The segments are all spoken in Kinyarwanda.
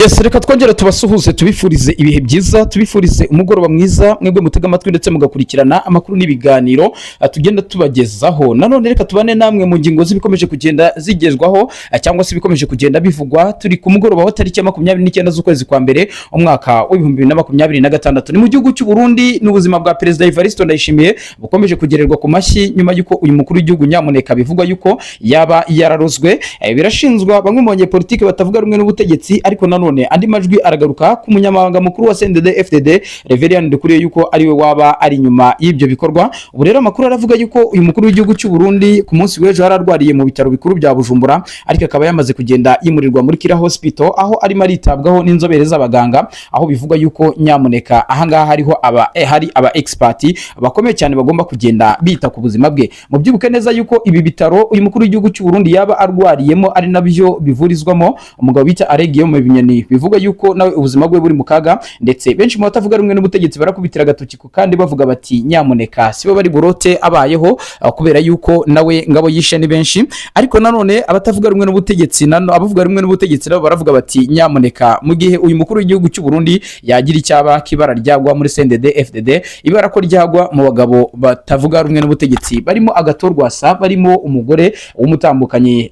Yes, reka twongera tubasuhuze tubifurize ibihe byiza, tubifurize umugoroba mwiza, mwebwe mutega amatwi ndetse mugakurikirana amakuru n'ibiganiro tugenda tubagezaho. Nanone reka tubane namwe mu ngingo zibikomeje kugenda zigezwaho cyangwa se bikomeje kugenda bivugwa. Turi ku mugoroba wa tariki ya 29 z'ukwezi kwa mbere umwaka wa 2026. Ni mu gihugu cy'u Burundi n'ubuzima bwa Perezida Evariste Ndayishimiye bukomeje kugererwa ku mashyi nyuma yuko uyu mukuru w'igihugu Nyamuneka bivugwa yuko yaba yararozwe. Birashinzwa bamwe mu banyepolitike batavuga rumwe n'ubutegetsi, ariko nanone andi majwi aragaruka ku munyamabanga mukuru wa CNDD-FDD Reverien Ndikuriye yuko ariwe waba ari nyuma y'ibyo bikorwa. Ubu rero amakuru aravuga yuko uyu mukuru w'igihugu cy'u Burundi ku munsi w'ejo hararwariye mu bitaro bikuru bya Bujumbura, ariko akaba yamaze kugenda yimurirwa muri Kira Hospital aho arimo aritabwaho n'inzobere z'abaganga, aho bivuga yuko Nyamuneka ahangaha hariho hari aba expert bakomeye cyane bagomba kugenda bita ku buzima bwe. Mu byibuke neza yuko ibi bitaro uyu mukuru w'igihugu cy'u Burundi yaba arwariyemo ari nabyo bivurizwamo umugabo bita Aregiyo mu binyani, bivuga yuko nawe ubuzima bwe buri mu kaga, ndetse benshi mu batavuga rumwe n'ubutegetsi barakubitira agatoki kandi bavuga bati Nyamuneka sibo bari burote abayeho, kubera yuko nawe ngabo yishe ni benshi. Ariko nanone abatavuga rumwe n'ubutegetsi abavuga rumwe n'ubutegetsi nabo baravuga bati Nyamuneka mu gihe uyu mukuru w'igihugu cy'u Burundi yagira icyaba kibara ryagwa muri CNDD-FDD, ibara ko ryagwa mu bagabo batavuga rumwe n'ubutegetsi barimo Agatorwasa, barimo umugore w'umutambukanye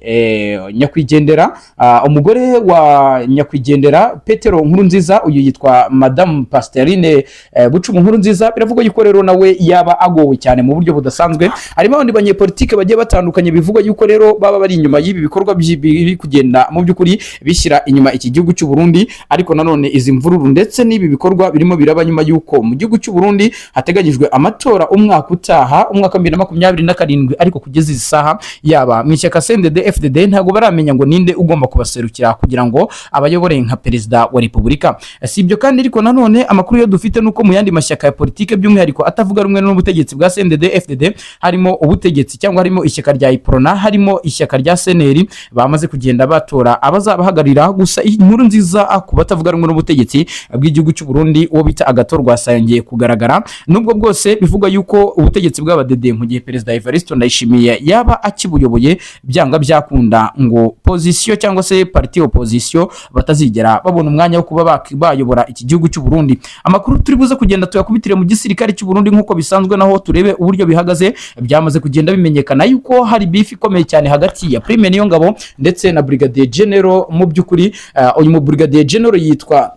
nyakwigendera, umugore wa nyakwigendera Petero Nkurunziza, uyu yitwa Madame Pastorine Bucuma Nkurunziza. Biravuga yuko rero nawe yaba agowe cyane mu buryo budasanzwe. Harimo abandi banyepolitike bagiye batandukanye bivuga yuko rero baba bari inyuma y'ibi bikorwa biri kugenda mu by'ukuri bishyira inyuma iki gihugu cy'u Burundi. Ariko nanone izi mvururu ndetse n'ibi bikorwa birimo biraba nyuma yuko mu gihugu cy'u Burundi hateganyijwe amatora umwaka utaha, umwaka 2027, ariko kugeza izi saha yaba mu ishyaka CNDD-FDD ntago baramenya ngo ninde ugomba kubaserukira kugira ngo abayobore nka perezida wa Repubulika. Si ibyo kandi, ariko nanone amakuru yo dufite nuko mu yandi mashyaka ya politike by'umwihariko atavuga rumwe n'ubutegetsi bwa CNDD-FDD, harimo ubutegetsi cyangwa harimo ishyaka rya Iprona, harimo ishyaka rya CNL, bamaze kugenda batora abazabahagarira. Gusa inkuru nziza ku batavuga rumwe n'ubutegetsi bw'igihugu cy'u Burundi uwo bita Agatorwasa yongeye kugaragara, nubwo bwose bivuga yuko ubutegetsi bw'abadede mu gihe Perezida Evariste Ndayishimiye yaba akibuyoboye byanga byakunda ngo position cyangwa se parti opposition batazigera babona umwanya wo kuba bayobora iki gihugu cy'u Burundi. Amakuru turi buze kugenda tuyakubitire mu gisirikare cy'u Burundi nk'uko bisanzwe, naho turebe uburyo bihagaze. Byamaze kugenda bimenyekana yuko hari beef ikomeye cyane hagati ya Prime Niyongabo ndetse na Brigadier General. Mu by'ukuri uyu mu Brigadier General yitwa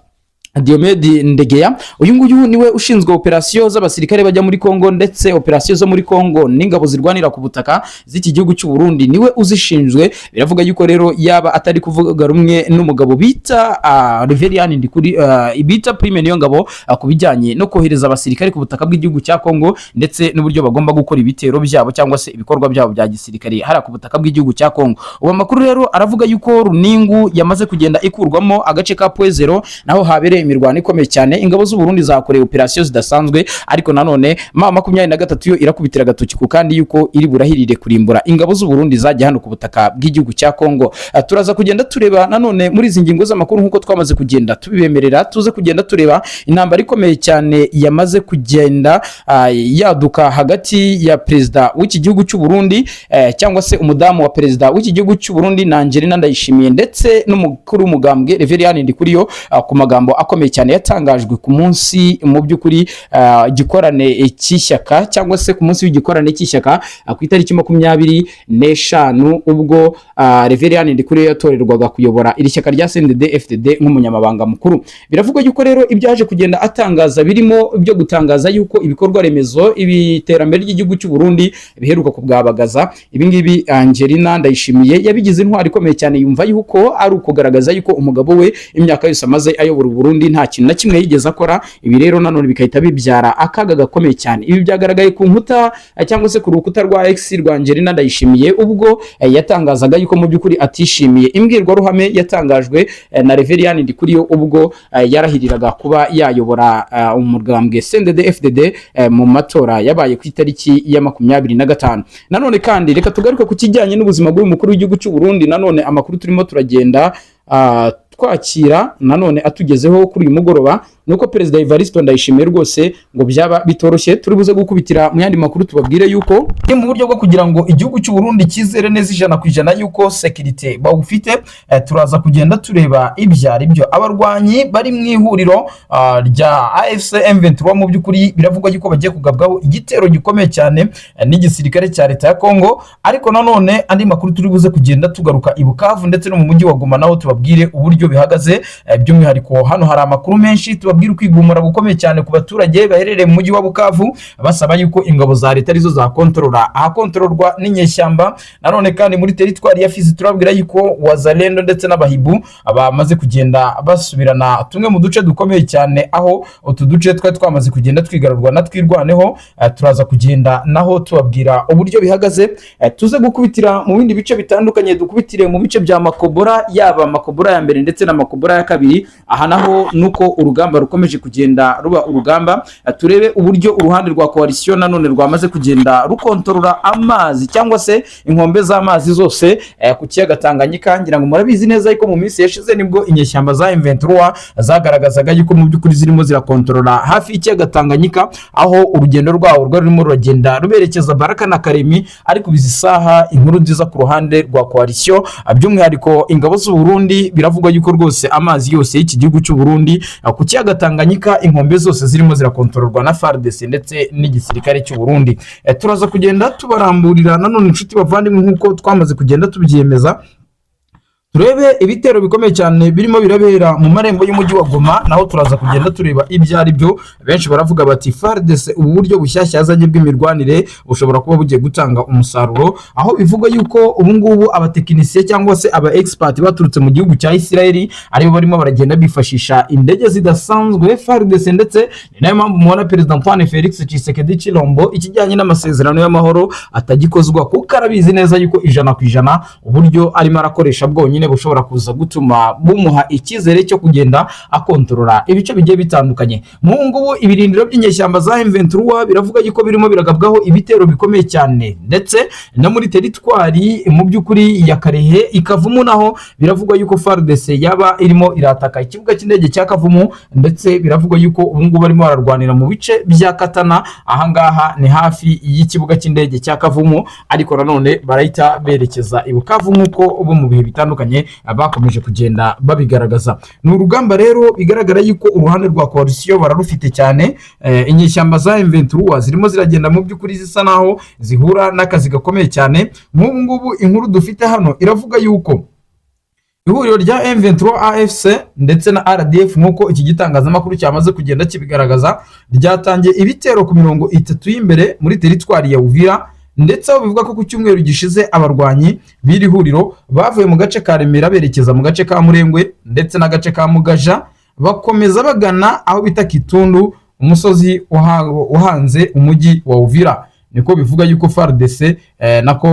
Diomede Ndegeya. Uyu nguyu niwe ushinzwe operasiyo z'abasirikare bajya muri Kongo, ndetse operasiyo zo muri Kongo n'ingabo zirwanira ku butaka z'iki gihugu cy'u Burundi niwe uzishinzwe. Biravuga yuko rero yaba atari kuvuga rumwe n'umugabo bita Reverien Ndikuri bita Prime Niyongabo ku bijyanye no kohereza abasirikare ku butaka bw'igihugu cya Kongo, ndetse n'uburyo bagomba gukora ibitero byabo cyangwa se ibikorwa byabo bya gisirikare hari ku butaka bw'igihugu cya Kongo. Ubu makuru rero aravuga yuko Runingu yamaze kugenda ikurwamo agace ka Pwezero, naho habere imirwano ikomeye cyane. Ingabo z'u Burundi zakoreye operasiyo zidasanzwe, ariko nanone M23 yo irakubitira agatoki kandi yuko iri burahirire kurimbura ingabo z'u Burundi zajya hano ku butaka bw'igihugu cya Kongo. Turaza kugenda tureba nanone muri izi ngingo z'amakuru nkuko twamaze kugenda tubibemerera, tuze kugenda tureba intambara ikomeye cyane yamaze kugenda yaduka hagati ya perezida w'iki gihugu cy'u Burundi cyangwa se umudamu wa perezida w'iki gihugu cy'u Burundi Angelina Ndayishimiye, ndetse n'umukuru w'umugambwe Reverien Ndikuriyo ku magambo akomeye cyane yatangajwe ku munsi mu by'ukuri igikorane cy'ishyaka cyangwa se ku munsi w'igikorane cy'ishyaka ku itariki 25 ubwo Reverien Ndikuriyo yatorerwaga kuyobora iri shyaka rya CNDD-FDD nk'umunyamabanga mukuru. Biravuga yuko rero ibyaje kugenda atangaza birimo byo gutangaza yuko ibikorwa remezo ibiterambere ry'igihugu cy'u Burundi biheruka kubwabagaza. Ibi ngibi Angelina Ndayishimiye yabigize intwari ikomeye cyane, yumva yuko ari ukugaragaza yuko umugabo we imyaka yose amaze ayobora Burundi nta kintu na kimwe yigeze akora. Ibi rero nanone bikahita bibyara akaga gakomeye cyane. Ibi byagaragaye ku nkuta cyangwa se ku rukuta rwa X rwa Angelina Ndayishimiye ubwo yatangazaga yuko mu by'ukuri atishimiye imbwirwaruhame yatangajwe na Reverien Ndikuriyo ubwo yarahiriraga kuba yayobora umugambwe CNDD-FDD mu matora yabaye ku itariki ya 25. Nanone kandi reka tugaruke ku kijyanye n'ubuzima bw'umukuru w'igihugu cy'u Burundi. Nanone amakuru turimo turagenda twakira nanone atugezeho kuri uyu mugoroba nuko Perezida Evariste Ndayishimiye rwose ngo byaba bitoroshye. Turi buze gukubitira mu yandi makuru tubabwire yuko ni mu buryo bwo kugira ngo igihugu cy'u Burundi kizere neza 100% yuko security bawufite. Turaza kugenda tureba ibyari byo abarwanyi bari mu ihuriro rya AFC M23 mu by'ukuri biravugwa yuko bagiye kugabwaho igitero gikomeye cyane n'igisirikare cya leta ya Kongo. Ariko nanone andi makuru turi buze kugenda tugaruka i Bukavu ndetse no mu mujyi wa Goma naho tubabwire uburyo bihagaze. By'umwihariko hano hari amakuru menshi tubabwire kwigumura gukomeye cyane ku baturage baherereye mu mujyi wa Bukavu basaba yuko ingabo za leta arizo za kontrolorwa n'inyeshyamba. Nanone kandi muri teritwari ya Fizi turabwira yuko Wazalendo ndetse n'abahibu bamaze kugenda basubirana tumwe mu duce dukomeye cyane, aho utu duce twamaze kugenda twigarurwa na twirwaneho. Turaza kugenda naho tubabwira uburyo bihagaze. Tuze gukubitira mu bindi bice bitandukanye, dukubitire mu bice bya Makobora, yaba Makobora ya mbere ndetse na Makobora ya kabiri. Aha naho nuko urugamba rukomeje kugenda ruba urugamba. Turebe uburyo uruhande rwa coalition nanone rwamaze kugenda rukontorora amazi cyangwa se inkombe z'amazi zose ku kiyaga Tanganyika. Ngira ngo murabizi neza yuko mu minsi yashize nibwo inyeshyamba za M23 zagaragazaga yuko mu by'ukuri zirimo zirakontorora hafi y'ikiyaga Tanganyika, aho urugendo rwawo rurimo ruragenda ruberekeza Baraka na Karemi. Ariko bizisaha inkuru nziza ku ruhande rwa coalition, by'umwihariko ingabo z'u Burundi biravugwa yuko rwose amazi yose y'iki gihugu cy'u Burundi ku kiyaga Tanganyika inkombe zose zirimo zirakontororwa na FARDC ndetse n'igisirikare cy'u Burundi. Turaza kugenda tubaramburira nanone inshuti bavandimwe nkuko twamaze kugenda tubyemeza. Turebe ibitero bikomeye cyane birimo birabera mu marembo y'umujyi wa Goma, naho turaza kugenda tureba ibyari byo. Benshi baravuga bati FARDC ubu buryo bushyashya yazanye bw'imirwanire bushobora kuba bugiye gutanga umusaruro, aho bivuga yuko ubu ngubu abatekinisiye cyangwa se aba expert baturutse mu gihugu cya Israel aribo barimo baragenda bifashisha indege zidasanzwe FARDC. Ndetse ni nayo mpamvu mubona Perezida Antoine Felix Tshisekedi Chilombo ikijyanye n'amasezerano y'amahoro atagikozwa, kuko arabizi neza yuko 100% uburyo arimo arakoresha bwonyine bushobora kuza gutuma bumuha icyizere cyo kugenda akontorora ibice bigiye bitandukanye. Mu ngubu ibirindiro by'inyeshyamba za M23 biravuga yuko birimo biragabwaho ibitero bikomeye cyane, ndetse no muri teritwari mu by'ukuri ya Karehe Ikavumu naho biravugwa yuko FARDC yaba irimo irataka ikibuga cy'indege cya Kavumu, ndetse biravugwa yuko ubu ngubu barimo bararwanira mu bice bya Katana. Ahangaha ni hafi y'ikibuga cy'indege cya Kavumu, ariko nanone barahita berekeza i Bukavu nkuko ubu mu bihe bitandukanye bakomeje kugenda babigaragaza. Ni urugamba rero bigaragara yuko uruhande rwa coalition bararufite cyane. Inyeshyamba za M23 zirimo ziragenda mu by'ukuri zisa naho zihura n'akazi gakomeye cyane. Nk'ubu ngubu inkuru dufite hano iravuga yuko ihuriro rya M23 AFC ndetse na RDF nkuko iki gitangazamakuru cyamaze kugenda kibigaragaza ryatangiye ibitero ku mirongo 3 y'imbere muri teritwari ya Uvira, ndetse bivuga ko ku cyumweru gishize abarwanyi biri huriro bavuye mu gace ka Remera berekeza mu gace ka Murengwe ndetse na gace ka Mugaja, bakomeza bagana aho bita Kitundu, umusozi uhanze umujyi wa Uvira. Niko bivuga yuko FARDC nako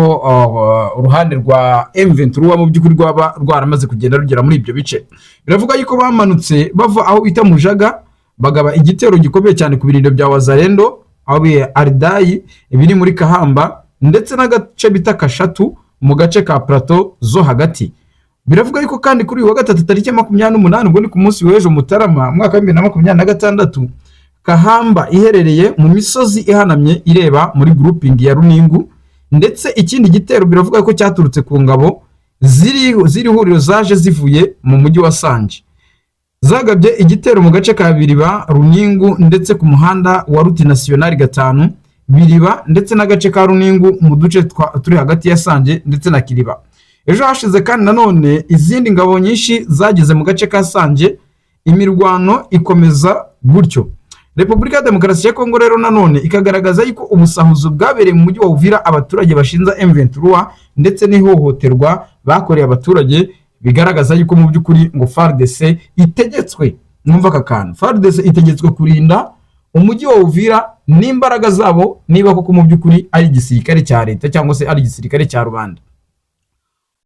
uruhande rwa M23 mu by'ukuri rwaba rwaramaze kugenda rugera muri ibyo bice. Biravuga yuko bamanutse bava aho bita Mujaga bagaba igitero gikomeye cyane ku birindiro bya Wazalendo aho Ardayi ibiri muri Kahamba, ndetse n'agace bita Kashatu mu gace ka Plateau zo hagati. Biravuga yuko kandi kuri uyu wa gatatu tariki 28 ubwo ni ku munsi w'ejo Mutarama mwaka wa 2026 Kahamba iherereye mu misozi ihanamye ireba muri grouping ya Runingu, ndetse ikindi gitero biravuga ko cyaturutse ku ngabo ziri huriro zaje zivuye mu mujyi wa Sanje, zagabye igitero mu gace ka Biriba Runingu ndetse ku muhanda wa Route Nationale 5 Biriba ndetse n'agace ka Runingu mu duce turi hagati ya Sanje ndetse na Kiriba. Ejo hashize kandi nanone izindi ngabo nyinshi zageze mu gace ka Sanje, imirwano ikomeza gutyo. Repubulika ya Demokarasi ya Kongo rero nanone ikagaragaza yuko ubusahuzo bwabereye mu mujyi wa Uvira abaturage bashinza M23 ndetse n'ihohoterwa bakoreye abaturage, bigaragaza yuko mu by'ukuri ngo FARDC itegetswe, mwumva aka kantu, FARDC itegetswe kurinda umujyi wa Uvira n'imbaraga zabo, niba koko mu by'ukuri ari igisirikare cya leta cyangwa se ari igisirikare cya rubanda.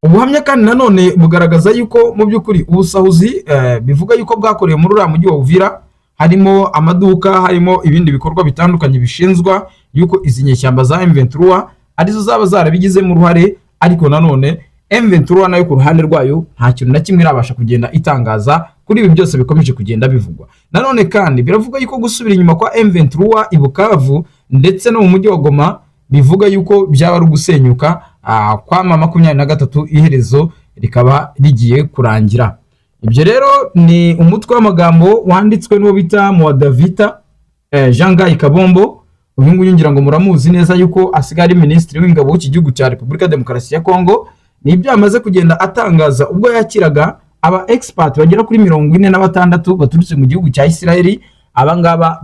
Ubuhamya kandi nanone bugaragaza yuko mu by'ukuri ubusahuzi bivuga yuko bwakorewe muri uriya mujyi wa Uvira, harimo amaduka, harimo ibindi bikorwa bitandukanye bishinzwa yuko izi nyeshyamba za M23 arizo zaba zarabigize mu ruhare. Ariko nanone M23 nayo ku ruhande rwayo nta kintu na kimwe irabasha kugenda itangaza kuri ibi byose bikomeje kugenda bivugwa. Nanone kandi biravuga yuko gusubira inyuma kwa M23 i Bukavu ndetse no mu mujyi wa Goma bivuga yuko byaba ari gusenyuka kwa M23 iherezo rikaba rigiye kurangira. Ibyo rero ni umutwe w'amagambo wanditswe n'uwo bita Muadavita Jean-Guy Kabombo. Uyu nguyu ngira ngo muramuzi neza yuko asigaye ari minisitiri w'ingabo w'iki gihugu cya Repubulika Demokarasi ya Kongo. Ni ibyo amaze kugenda atangaza ubwo yakiraga aba expert bagera kuri 46 baturutse mu gihugu cya Israeli. Abangaba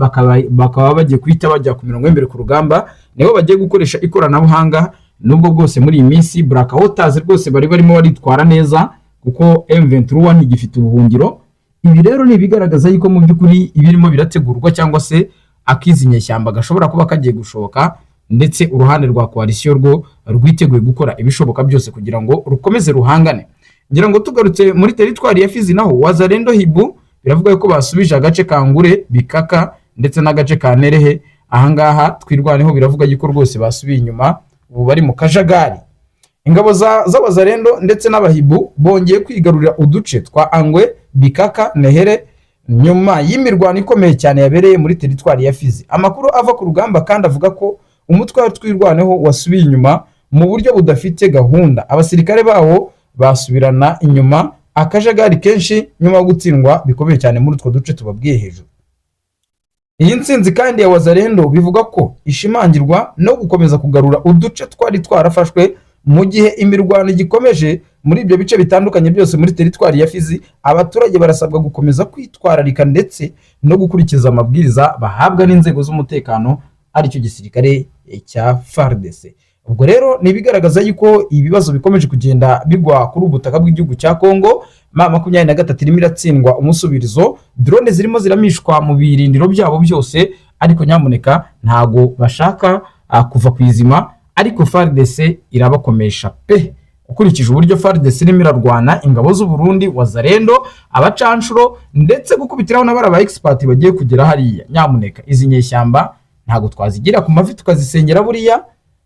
bakaba bagiye kwita bajya ku mirongo imbere ku rugamba, nibo bagiye gukoresha ikoranabuhanga. Nubwo bwose muri iyi minsi Black Waters rwose bari barimo baritwara neza kuko M23 ntigifite ubuhungiro. Ibi rero ni bigaragaza yuko mu by'ukuri ibirimo birategurwa cyangwa se akizinye shyamba gashobora kuba kagiye gushoboka, ndetse uruhande rwa coalition rwo rwiteguye gukora ibishoboka byose kugira ngo rukomeze ruhangane. Ngira ngo tugarutse muri teritwari ya Fizi naho Wazalendo Hibu biravuga yuko basubije agace kangure Bikaka ndetse n'agace ka Nerehe. Ahangaha twirwaneho biravuga yuko rwose basubiye inyuma, ubu bari mu kajagari. Ingabo z'Abazalendo ndetse n'Abahibu bongeye kwigarurira uduce twa Angwe, Bikaka, Nehere nyuma y'imirwano ikomeye cyane yabereye muri teritwari ya Fizi. Amakuru ava ku rugamba kandi avuga ko umutwe wa twirwaneho wasubiye inyuma mu buryo budafite gahunda. Abasirikare bawo basubirana inyuma akajagari kenshi nyuma yo gutsindwa bikomeye cyane muri utwo duce tubabwiye hejuru. Iyi nsinzi kandi ya Wazalendo bivuga ko ishimangirwa no gukomeza kugarura uduce twari twarafashwe mu gihe imirwano gikomeje muri ibyo bice bitandukanye byose muri teritwari ya Fizi. Abaturage barasabwa gukomeza kwitwararika ndetse no gukurikiza amabwiriza bahabwa n'inzego z'umutekano aricyo gisirikare cya FARDC. Ubwo rero ni bigaragaza yuko ibibazo bikomeje kugenda bigwa kuri ubutaka bw'igihugu cya Kongo. M23 irimo iratsindwa umusubirizo, drone zirimo ziramishwa mu birindiro byabo byose, ariko nyamuneka ntago bashaka kuva kwizima, ariko FARDC irabakomesha pe. Ukurikije uburyo FARDC irimo irarwana ingabo z'u Burundi, Wazalendo, abacanshuro ndetse gukubitiraho n'abara expert bagiye kugera hariya, nyamuneka izi nyeshyamba ntago twazigira ku mavi tukazisengera buriya.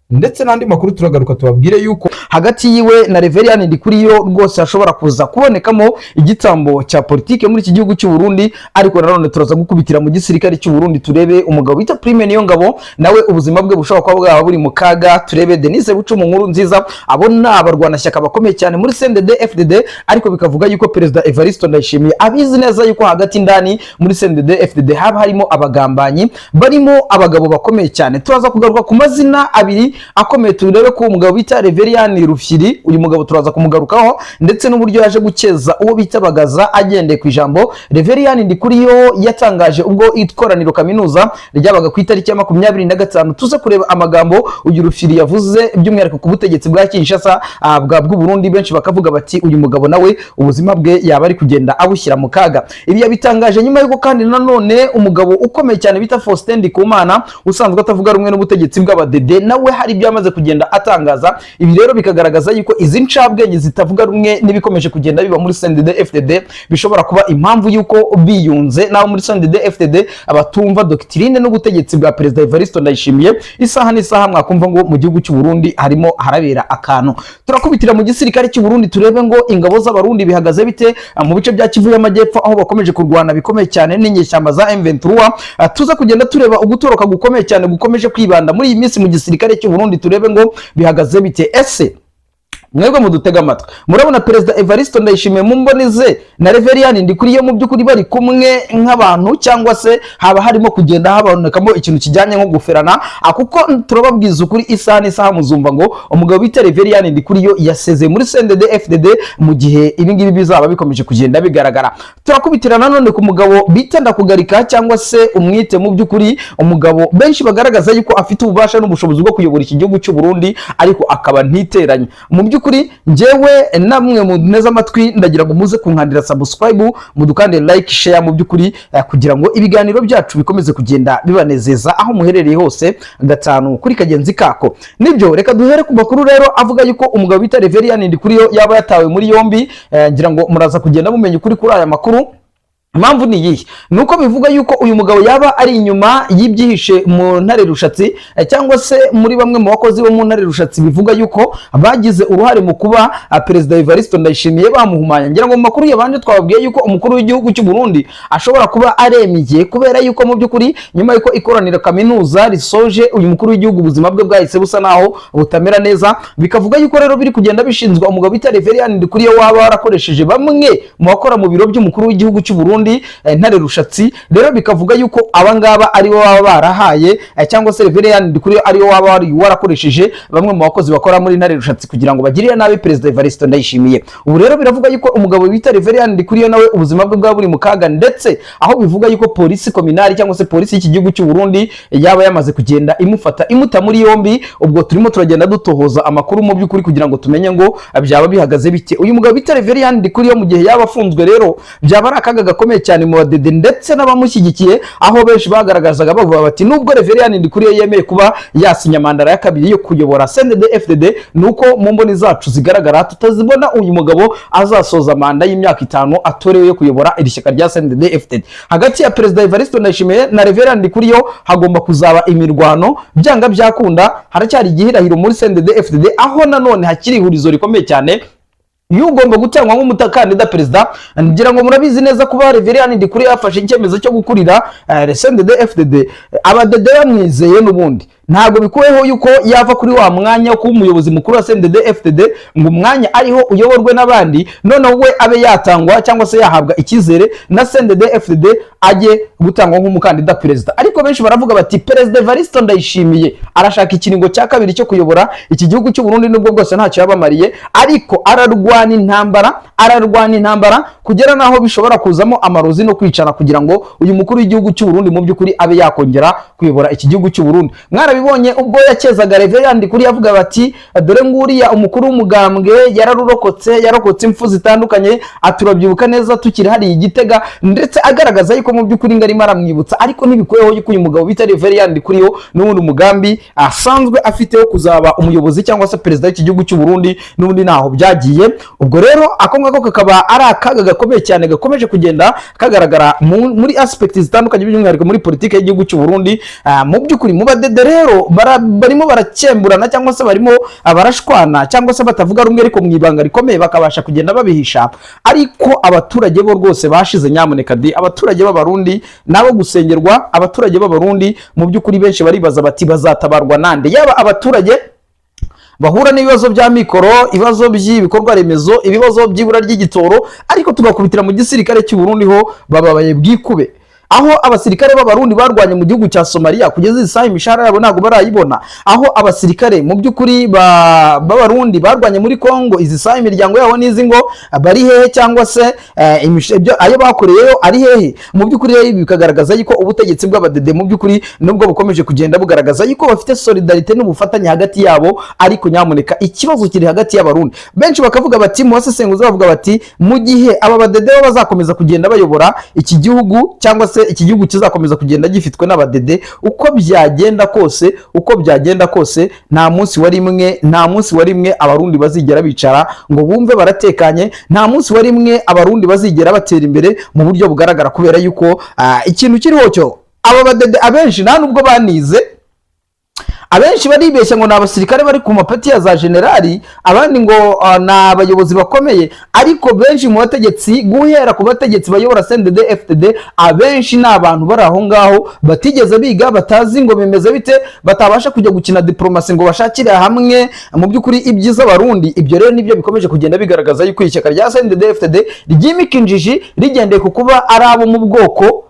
Ndetse n'andi makuru turagaruka tubabwire yuko hagati yiwe na Reverien Ndikuriyo rwose ashobora kuza kubonekamo igitambo cya politike muri iki gihugu cy'u Burundi. Ariko nanone turaza gukubitira mu gisirikare cy'u Burundi turebe umugabo bita Prime Niyongabo nawe ubuzima bwe bushobora kuba bwaba buri mu kaga. Turebe Denise Bucu mu nkuru nziza, abona abarwana shyaka bakomeye cyane muri CNDD FDD, ariko bikavuga yuko Perezida Evariste Ndayishimiye abizi neza yuko hagati ndani muri CNDD FDD haba harimo abagambanyi, barimo abagabo bakomeye cyane. Turaza kugaruka ku mazina abiri akomeye turebe ko umugabo bita Reverien Rufyiri, uyu mugabo turaza kumugarukaho, ndetse n'uburyo yaje gukeza uwo bita Bagaza agendeye ku ijambo. Reverien Ndikuriyo yatangaje ubwo ikoraniro kaminuza ryabaga ku itariki ya 25 tuza kureba amagambo uyu Rufyiri yavuze by'umwihariko ku butegetsi bwa Kinshasa bw'u Burundi. Benshi bakavuga bati uyu mugabo nawe ubuzima bwe yaba ari kugenda abushyira mu kaga. Ibi yabitangaje nyuma yuko kandi nanone umugabo ukomeye cyane bita Faustin Ndikumana usanzwe atavuga rumwe n'ubutegetsi bw'abadede nawe hari byamaze kugenda atangaza. Ibi rero bikagaragaza yuko izi ncabwenge zitavuga rumwe n'ibikomeje kugenda biba muri CNDD FDD bishobora kuba impamvu yuko biyunze naho muri CNDD FDD abatumva doctrine n'ubutegetsi bwa Perezida Evariste Ndayishimiye. Isaha n'isaha mwakumva ngo mu gihugu cy'u Burundi harimo harabera akantu. Turakubitira mu gisirikare cy'u Burundi turebe ngo ingabo z'abarundi bihagaze bite mu bice bya Kivu y'Amajyepfo aho bakomeje kurwana bikomeye cyane n'inyeshyamba za M23. Tuza kugenda tureba ugutoroka gukomeye cyane gukomeje kwibanda muri iyi minsi mu gisirikare cy'u Burundi turebe ngo bihagaze bite. Ese mwebwe mudutega amatwi murabona Perezida Evariste Ndayishimiye mu mbonize na Reverien Ndikuriyo mu by'ukuri bari kumwe nk'abantu, cyangwa se haba harimo kugenda habonekamo ikintu kijyanye nko guferana? Kuko turababwiza ukuri isaha n'isaha muzumva ngo umugabo bita Reverien Ndikuriyo yaseze muri CNDD FDD mu gihe ibi ngibi bizaba bikomeje kugenda bigaragara. Turakubitira nanone ku mugabo bita Ndakugarika cyangwa se umwite mu by'ukuri umugabo benshi bagaragaza yuko afite ububasha n'ubushobozi bwo kuyobora iki gihugu cy'u Burundi, ariko akaba ntiteranye. Mu by'ukuri njyewe namwe mu neza amatwi ndagira ngo muze kunkandira subscribe, mudukande like, share mu by'ukuri kugira ngo ibiganiro byacu bikomeze kugenda bibanezeza aho muherereye hose gatanu kuri kagenzi kako. Nibyo reka duhere ku makuru rero avuga yuko umugabo bita Reverien Ndikuriyo yaba yatawe muri yombi. Ngira ngo muraza kugenda mumenya ukuri kuri aya makuru. impamvu ni iyihe? Nuko bivuga yuko uyu mugabo yaba ari inyuma y'ibyihishe mu ntare rushatsi, cyangwa se muri bamwe mu bakozi bo mu ntare rushatsi bivuga yuko bagize uruhare mu kuba Perezida Evariste Ndayishimiye bamuhumanya. Ngira ngo mu makuru yabanje twababwiye yuko umukuru w'igihugu cy'u Burundi ashobora kuba aremiye, kubera yuko mu by'ukuri nyuma yuko ikoranira kaminuza risoje uyu mukuru w'igihugu ubuzima bwe bwahise busa naho butamera neza, bikavuga yuko rero biri kugenda bishinzwa umugabo bita Reverien Ndikuriyo waba warakoresheje bamwe mu bakora mu biro by'umukuru w'igihugu cy'u Burundi ntare rushatsi. Rero bikavuga yuko abangaba ari bo baba barahaye, cyangwa se Reverien Ndikuriyo ari wo waba warakoresheje bamwe mu bakozi bakora muri ntare rushatsi kugira ngo bagirire nabi Perezida Evariste Ndayishimiye. Ubu rero biravuga yuko umugabo bita Reverien Ndikuriyo nawe ubuzima bwe bwa buri mu kaga, ndetse aho bivuga yuko polisi kominari cyangwa se polisi y'iki gihugu cy'u Burundi yaba yamaze kugenda imufata imuta muri yombi. Ubwo turimo turagenda dutohoza amakuru mu by'ukuri kugira ngo tumenye ngo byaba bihagaze bite. Uyu mugabo bita Reverien Ndikuriyo mu gihe yaba afunzwe rero byaba ari akaga gakomeye cyane mu badede ndetse n'abamushyigikiye, aho benshi bagaragazaga bavuga bati nubwo Reverien Ndikuriyo yemeye kuba yasinya mandara ya kabiri yo kuyobora CNDD-FDD, nuko mu mboni zacu zigaragara tutazibona uyu mugabo azasoza manda y'imyaka 5 atorewe yo kuyobora iri shyaka rya CNDD-FDD. Hagati ya Perezida Evariste Ndayishimiye na Reverien Ndikuriyo hagomba kuzaba imirwano, byanga byakunda haracyari igihirahiro muri CNDD-FDD, aho nanone hakiri ihurizo rikomeye cyane y'ugomba gutangwa nk'umutakandida perezida. Ngira ngo murabizi neza kuba Reverien Ndikuriyo yafashe icyemezo cyo gukurira CNDD-FDD, abadede bamwizeye n'ubundi ntabwo bikuweho yuko yava kuri wa mwanya wo kuba umuyobozi mukuru wa CNDD-FDD ngo umwanya ariho uyoborwe n'abandi, noneho we abe yatangwa cyangwa se yahabwa icyizere na CNDD-FDD ajye gutangwa nk'umukandida perezida. Ariko benshi baravuga bati Perezida Evariste Ndayishimiye arashaka ikiringo cya kabiri cyo kuyobora iki gihugu cy'u Burundi, nubwo bwose ntacyo yabamariye, ariko ararwana intambara kugera naho bishobora kuzamo amarozi no kwicana kugira ngo uyu mukuru w'igihugu cy'u Burundi mu by'ukuri abe yakongera kuyobora iki gihugu cy'u Burundi. Bibonye ubwo yakezaga Reverien Ndikuriyo avuga bati dore nguriya umukuru w'umugambwe yararokotse impfu zitandukanye, aturabyibuka neza tukiri hari igitega, ndetse agaragaza yuko mu by'ukuri ngarimo aramwibutsa. Ariko ntibikuyeho yuko uyu mugabo bita Reverien Ndikuriyo n'ubundi umugambi asanzwe afite wo kuzaba umuyobozi cyangwa se perezida w'iki gihugu cy'u Burundi n'ubundi naho byagiye. Ubwo rero ako ngako kakaba ari akaga gakomeye cyane gakomeje kugenda kagaragara muri aspect zitandukanye, by'umwihariko muri politiki y'igihugu cy'u Burundi. Mu by'ukuri mu badede rero barimo barakemburana cyangwa se barimo barashwana cyangwa se batavuga rumwe, ariko mu ibanga rikomeye bakabasha kugenda babihisha. Ariko abaturage bo rwose bashize nyamuneka abaturage b'abarundi nabo gusengerwa. Abaturage b'abarundi mu by'ukuri benshi baribaza bati bazatabarwa nande? Yaba abaturage bahura n'ibibazo bya mikoro, ibibazo by'ibikorwa remezo, ibibazo by'ibura ry'igitoro, ariko tugakubitira mu gisirikare cy'u Burundi ho bababaye bwikube, aho abasirikare b'abarundi barwanye mu gihugu cya Somalia kugeza isaha imishahara yabo ntabwo barayibona, aho abasirikare mu by'ukuri b'abarundi barwanye muri Kongo izi saha imiryango yabo n'izi ngo bari hehe, cyangwa se ayo bakoreyeyo ari hehe. Mu by'ukuri rero bikagaragaza yuko ubutegetsi bw'abadede mu by'ukuri nubwo bukomeje kugenda bugaragaza yuko bafite solidarite n'ubufatanye hagati yabo, ariko nyamuneka ikibazo kiri hagati y'abarundi. Benshi bakavuga bati mu basesenguzi bavuga bati mu gihe aba badede bazakomeza kugenda bayobora iki gihugu, cyangwa se iki gihugu kizakomeza kugenda gifitwe n'abadede, uko byagenda kose nta munsi wa rimwe abarundi bazigera bicara ngo bumve baratekanye, nta munsi wa rimwe abarundi bazigera batera imbere mu buryo bugaragara, kubera yuko ikintu kiriho cyo aba badede abenshi nta nubwo banize, abenshi baribeshya ngo ni abasirikare bari ku mapati ya za generali, abandi ngo ni abayobozi bakomeye, ariko benshi mu bategetsi guhera ku bategetsi bayobora CNDD-FDD abenshi ni abantu bari aho ngaho batigeze biga, batazi ngo bimeze bite, batabasha kujya gukina diplomasi ngo bashakire hamwe mu by'ukuri ibyiza abarundi. Ibyo rero nibyo bikomeje kugenda bigaragaza yuko ishyaka rya CNDD-FDD ryimika injiji rigendeye ku kuba ari abo mu bwoko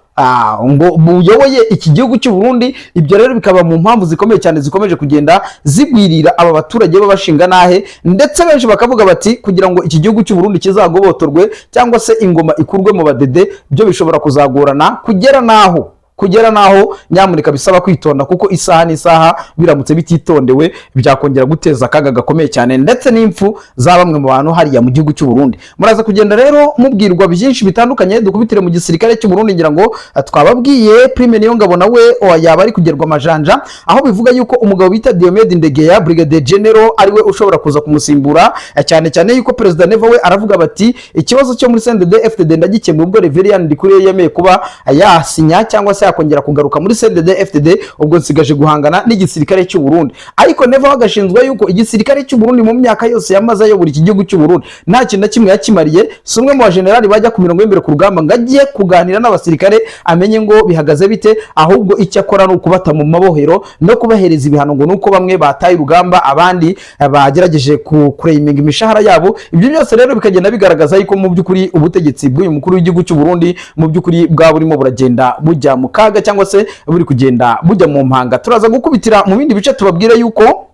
ngo buyoboye iki gihugu cy'u Burundi. Ibyo rero bikaba mu mpamvu zikomeye cyane zikomeje kugenda zigwirira aba baturage b'abashinga nahe, ndetse benshi bakavuga bati kugira ngo iki gihugu cy'u Burundi kizagobotorwe cyangwa se ingoma ikurwe mu badede byo bishobora kuzagorana kugera naho kugera naho nyamuneka bisaba kwitonda, kuko isaha n'isaha biramutse bititondewe byakongera guteza akaga gakomeye cyane, ndetse n'impfu za bamwe mu bantu hariya mu gihugu cy'u Burundi. Muraza kugenda rero mubwirwa byinshi bitandukanye. Dukubitire mu gisirikare cy'u Burundi, ngira ngo twababwiye Prime Niyongabo nawe yaba ari kugerwa amajanja, aho bivuga yuko umugabo bita Diomede Ndegeya Brigadier General ariwe ushobora kuza kumusimbura, cyane cyane yuko Perezida Neva we aravuga bati ikibazo cyo muri CNDD-FDD ndagikemura, ubwo Reverien Ndikuriye yemeye kuba yasinya cyangwa se yakongera kugaruka muri CNDD-FDD, ubwo nsigaje guhangana n'igisirikare cy'u Burundi. Ariko Neva agashinzwe yuko igisirikare cy'u Burundi mu myaka yose yamaze ayobora iki gihugu cy'u Burundi nta kintu na kimwe yakimariye. Si umwe mu bajenerali bajya ku mirongo y'imbere ku rugamba ngo agiye kuganira n'abasirikare amenye ngo bihagaze bite, ahubwo icyo akora ni ukubata mu mabohero no kubahereza ibihano, ngo nuko bamwe bataye urugamba abandi bagerageje kureyiminga imishahara yabo. Ibyo byose rero bikagenda bigaragaza yuko mu by'ukuri ubutegetsi bw'uyu mukuru w'igihugu cy'u Burundi mu by'ukuri bwa burimo buragenda bujya mu kaga, cyangwa se buri kugenda bujya mu mpanga. Turaza gukubitira mu bindi bice tubabwire yuko